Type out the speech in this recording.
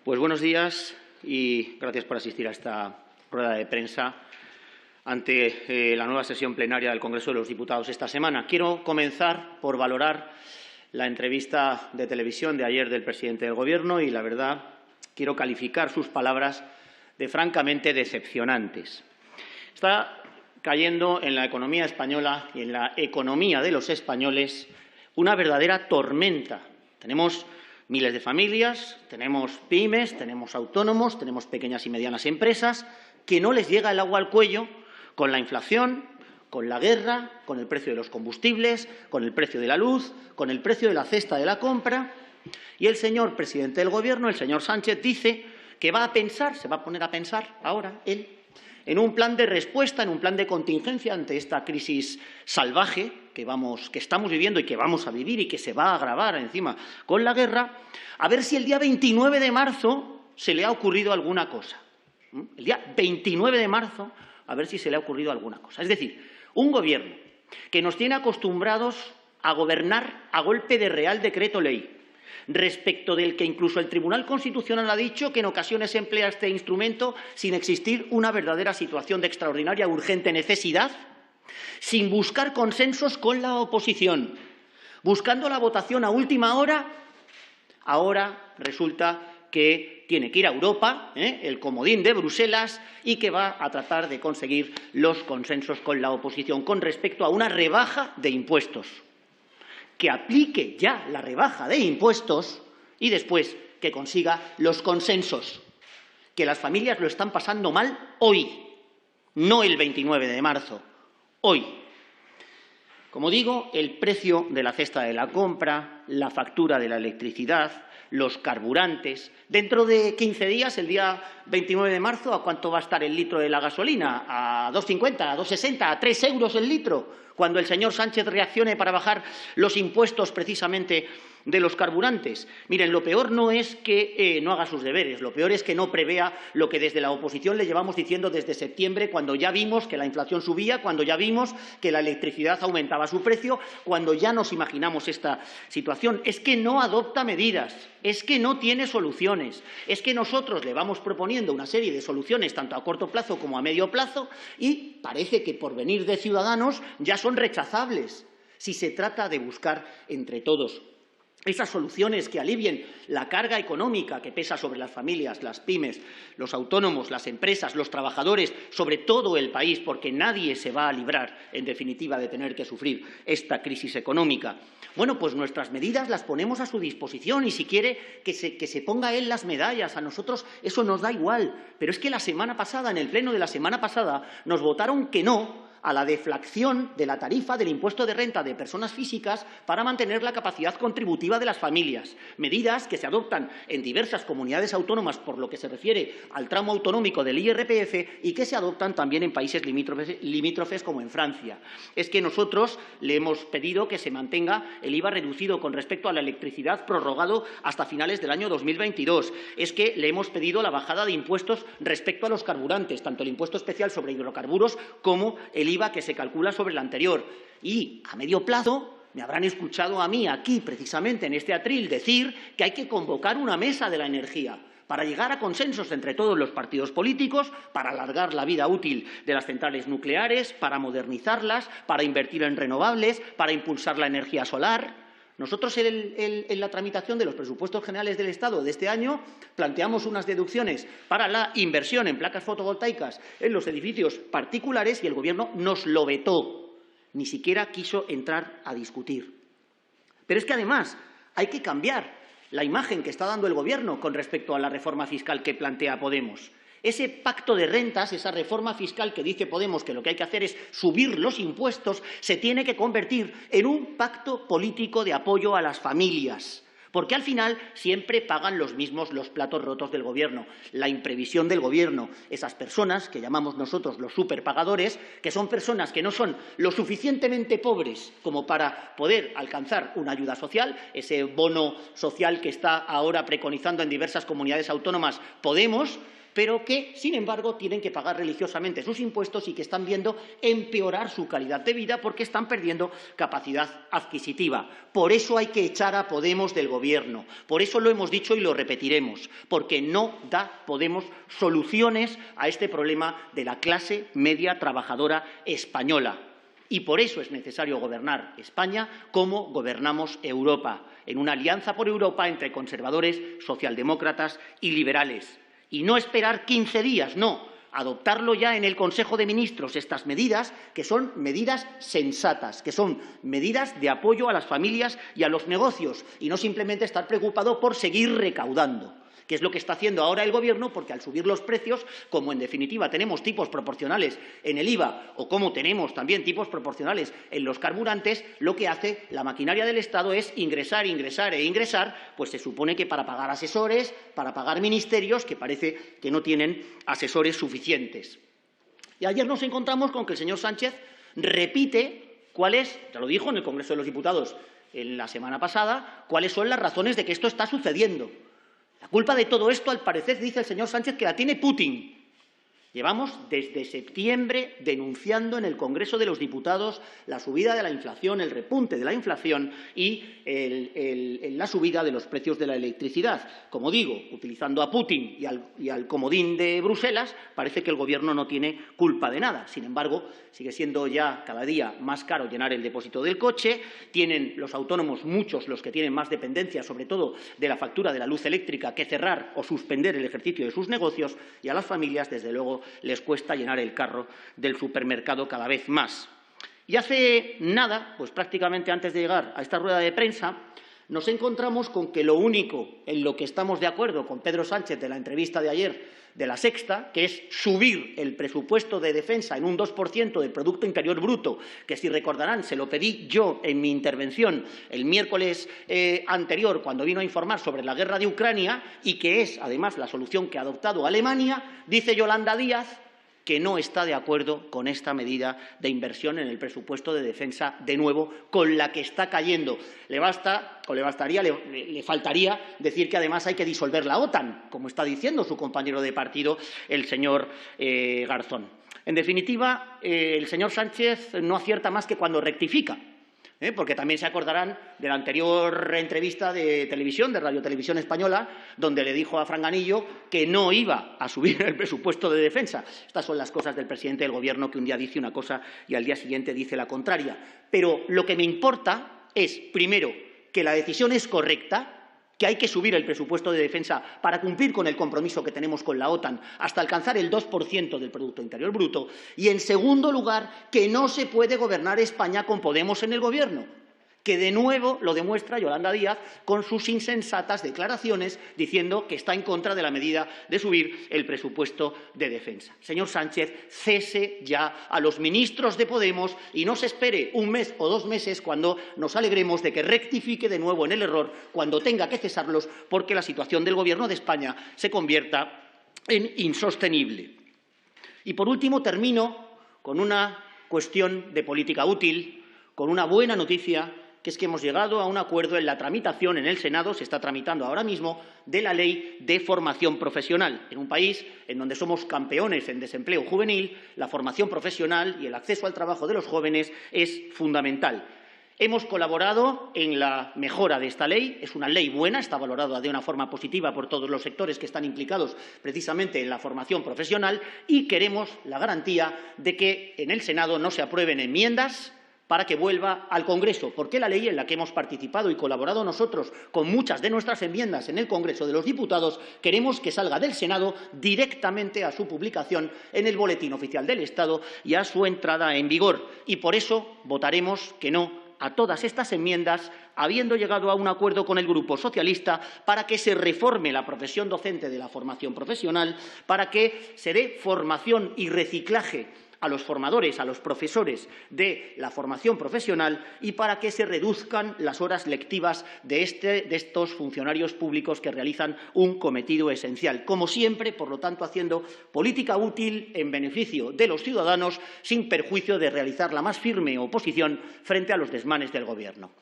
Pues buenos días y gracias por asistir a esta rueda de prensa ante la nueva sesión plenaria del Congreso de los Diputados esta semana. Quiero comenzar por valorar la entrevista de televisión de ayer del presidente del Gobierno y, la verdad, quiero calificar sus palabras de francamente decepcionantes. Está cayendo en la economía española y en la economía de los españoles una verdadera tormenta. Tenemos miles de familias, tenemos pymes, tenemos autónomos, tenemos pequeñas y medianas empresas que no les llega el agua al cuello con la inflación, con la guerra, con el precio de los combustibles, con el precio de la luz, con el precio de la cesta de la compra. Y el señor presidente del Gobierno, el señor Sánchez, dice que va a pensar, se va a poner a pensar ahora él, en un plan de respuesta, en un plan de contingencia ante esta crisis salvaje que estamos viviendo y que vamos a vivir y que se va a agravar encima con la guerra, a ver si el día 29 de marzo se le ha ocurrido alguna cosa. El día 29 de marzo, a ver si se le ha ocurrido alguna cosa. Es decir, un Gobierno que nos tiene acostumbrados a gobernar a golpe de Real Decreto Ley, respecto del que incluso el Tribunal Constitucional ha dicho que en ocasiones emplea este instrumento sin existir una verdadera situación de extraordinaria urgente necesidad, sin buscar consensos con la oposición, buscando la votación a última hora. Ahora resulta que tiene que ir a Europa, el comodín de Bruselas, y que va a tratar de conseguir los consensos con la oposición con respecto a una rebaja de impuestos. Que aplique ya la rebaja de impuestos y después que consiga los consensos. Que las familias lo están pasando mal hoy, no el 29 de marzo, hoy. Como digo, el precio de la cesta de la compra, la factura de la electricidad, los carburantes. Dentro de 15 días, el día 29 de marzo, ¿a cuánto va a estar el litro de la gasolina? ¿A 2,50, a 2,60, a 3 euros el litro? Cuando el señor Sánchez reaccione para bajar los impuestos precisamente de los carburantes. Miren, lo peor no es que no haga sus deberes, lo peor es que no prevea lo que desde la oposición le llevamos diciendo desde septiembre, cuando ya vimos que la inflación subía, cuando ya vimos que la electricidad aumentaba su precio, cuando ya nos imaginamos esta situación. Es que no adopta medidas, es que no tiene soluciones, es que nosotros le vamos proponiendo una serie de soluciones tanto a corto plazo como a medio plazo y parece que por venir de Ciudadanos ya son rechazables si se trata de buscar entre todos esas soluciones que alivien la carga económica que pesa sobre las familias, las pymes, los autónomos, las empresas, los trabajadores, sobre todo el país, porque nadie se va a librar, en definitiva, de tener que sufrir esta crisis económica. Bueno, pues nuestras medidas las ponemos a su disposición y si quiere que se ponga él las medallas, a nosotros eso nos da igual. Pero es que la semana pasada, en el pleno de la semana pasada, nos votaron que no a la deflación de la tarifa del impuesto de renta de personas físicas para mantener la capacidad contributiva de las familias. Medidas que se adoptan en diversas comunidades autónomas por lo que se refiere al tramo autonómico del IRPF y que se adoptan también en países limítrofes como en Francia. Es que nosotros le hemos pedido que se mantenga el IVA reducido con respecto a la electricidad prorrogado hasta finales del año 2022. Es que le hemos pedido la bajada de impuestos respecto a los carburantes, tanto el impuesto especial sobre hidrocarburos como el IVA que se calcula sobre el anterior. Y a medio plazo me habrán escuchado a mí aquí, precisamente en este atril, decir que hay que convocar una mesa de la energía para llegar a consensos entre todos los partidos políticos, para alargar la vida útil de las centrales nucleares, para modernizarlas, para invertir en renovables, para impulsar la energía solar. Nosotros en la tramitación de los presupuestos generales del Estado de este año planteamos unas deducciones para la inversión en placas fotovoltaicas en los edificios particulares y el Gobierno nos lo vetó. Ni siquiera quiso entrar a discutir. Pero es que además hay que cambiar la imagen que está dando el Gobierno con respecto a la reforma fiscal que plantea Podemos. Ese pacto de rentas, esa reforma fiscal que dice Podemos que lo que hay que hacer es subir los impuestos, se tiene que convertir en un pacto político de apoyo a las familias. Porque al final siempre pagan los mismos los platos rotos del Gobierno, la imprevisión del Gobierno, esas personas que llamamos nosotros los superpagadores, que son personas que no son lo suficientemente pobres como para poder alcanzar una ayuda social, ese bono social que está ahora preconizando en diversas comunidades autónomas Podemos, pero que, sin embargo, tienen que pagar religiosamente sus impuestos y que están viendo empeorar su calidad de vida porque están perdiendo capacidad adquisitiva. Por eso hay que echar a Podemos del Gobierno. Por eso lo hemos dicho y lo repetiremos, porque no da Podemos soluciones a este problema de la clase media trabajadora española. Y por eso es necesario gobernar España como gobernamos Europa, en una alianza por Europa entre conservadores, socialdemócratas y liberales. Y no esperar 15 días, no, adoptarlo ya en el Consejo de Ministros, estas medidas que son medidas sensatas, que son medidas de apoyo a las familias y a los negocios, y no simplemente estar preocupado por seguir recaudando, que es lo que está haciendo ahora el Gobierno, porque al subir los precios, como en definitiva tenemos tipos proporcionales en el IVA o como tenemos también tipos proporcionales en los carburantes, lo que hace la maquinaria del Estado es ingresar, ingresar e ingresar, pues se supone que para pagar asesores, para pagar ministerios que parece que no tienen asesores suficientes. Y ayer nos encontramos con que el señor Sánchez repite cuáles, ya lo dijo en el Congreso de los Diputados en la semana pasada, cuáles son las razones de que esto está sucediendo. La culpa de todo esto, al parecer, dice el señor Sánchez, que la tiene Putin. Llevamos desde septiembre denunciando en el Congreso de los Diputados la subida de la inflación, el repunte de la inflación y la subida de los precios de la electricidad. Como digo, utilizando a Putin y al comodín de Bruselas, parece que el Gobierno no tiene culpa de nada. Sin embargo, sigue siendo ya cada día más caro llenar el depósito del coche, tienen los autónomos, muchos los que tienen más dependencia, sobre todo de la factura de la luz eléctrica, que cerrar o suspender el ejercicio de sus negocios, y a las familias, desde luego, les cuesta llenar el carro del supermercado cada vez más. Y hace nada, pues prácticamente antes de llegar a esta rueda de prensa, nos encontramos con que lo único en lo que estamos de acuerdo con Pedro Sánchez de la entrevista de ayer de La Sexta, que es subir el presupuesto de defensa en un 2% del Producto Interior Bruto, que, si recordarán, se lo pedí yo en mi intervención el miércoles anterior, cuando vino a informar sobre la guerra de Ucrania, y que es, además, la solución que ha adoptado Alemania, dice Yolanda Díaz que no está de acuerdo con esta medida de inversión en el presupuesto de defensa, de nuevo, con la que está cayendo. Le faltaría decir que además hay que disolver la OTAN, como está diciendo su compañero de partido, el señor Garzón. En definitiva, el señor Sánchez no acierta más que cuando rectifica. Porque también se acordarán de la anterior entrevista de televisión, de Radio Televisión Española, donde le dijo a Franganillo que no iba a subir el presupuesto de defensa. Estas son las cosas del presidente del Gobierno, que un día dice una cosa y al día siguiente dice la contraria. Pero lo que me importa es, primero, que la decisión es correcta, que hay que subir el presupuesto de defensa para cumplir con el compromiso que tenemos con la OTAN hasta alcanzar el 2% del Producto Interior Bruto, y, en segundo lugar, que no se puede gobernar España con Podemos en el Gobierno, que de nuevo lo demuestra Yolanda Díaz con sus insensatas declaraciones diciendo que está en contra de la medida de subir el presupuesto de defensa. Señor Sánchez, cese ya a los ministros de Podemos y no se espere un mes o 2 meses cuando nos alegremos de que rectifique de nuevo en el error cuando tenga que cesarlos, porque la situación del Gobierno de España se convierta en insostenible. Y, por último, termino con una cuestión de política útil, con una buena noticia, que es que hemos llegado a un acuerdo en la tramitación en el Senado, se está tramitando ahora mismo, de la Ley de Formación Profesional. En un país en donde somos campeones en desempleo juvenil, la formación profesional y el acceso al trabajo de los jóvenes es fundamental. Hemos colaborado en la mejora de esta ley. Es una ley buena, está valorada de una forma positiva por todos los sectores que están implicados precisamente en la formación profesional, y queremos la garantía de que en el Senado no se aprueben enmiendas para que vuelva al Congreso, porque la ley en la que hemos participado y colaborado nosotros con muchas de nuestras enmiendas en el Congreso de los Diputados, queremos que salga del Senado directamente a su publicación en el Boletín Oficial del Estado y a su entrada en vigor. Y por eso votaremos que no a todas estas enmiendas, habiendo llegado a un acuerdo con el Grupo Socialista para que se reforme la profesión docente de la formación profesional, para que se dé formación y reciclaje a los formadores, a los profesores de la formación profesional, y para que se reduzcan las horas lectivas de estos funcionarios públicos que realizan un cometido esencial. Como siempre, por lo tanto, haciendo política útil en beneficio de los ciudadanos, sin perjuicio de realizar la más firme oposición frente a los desmanes del Gobierno.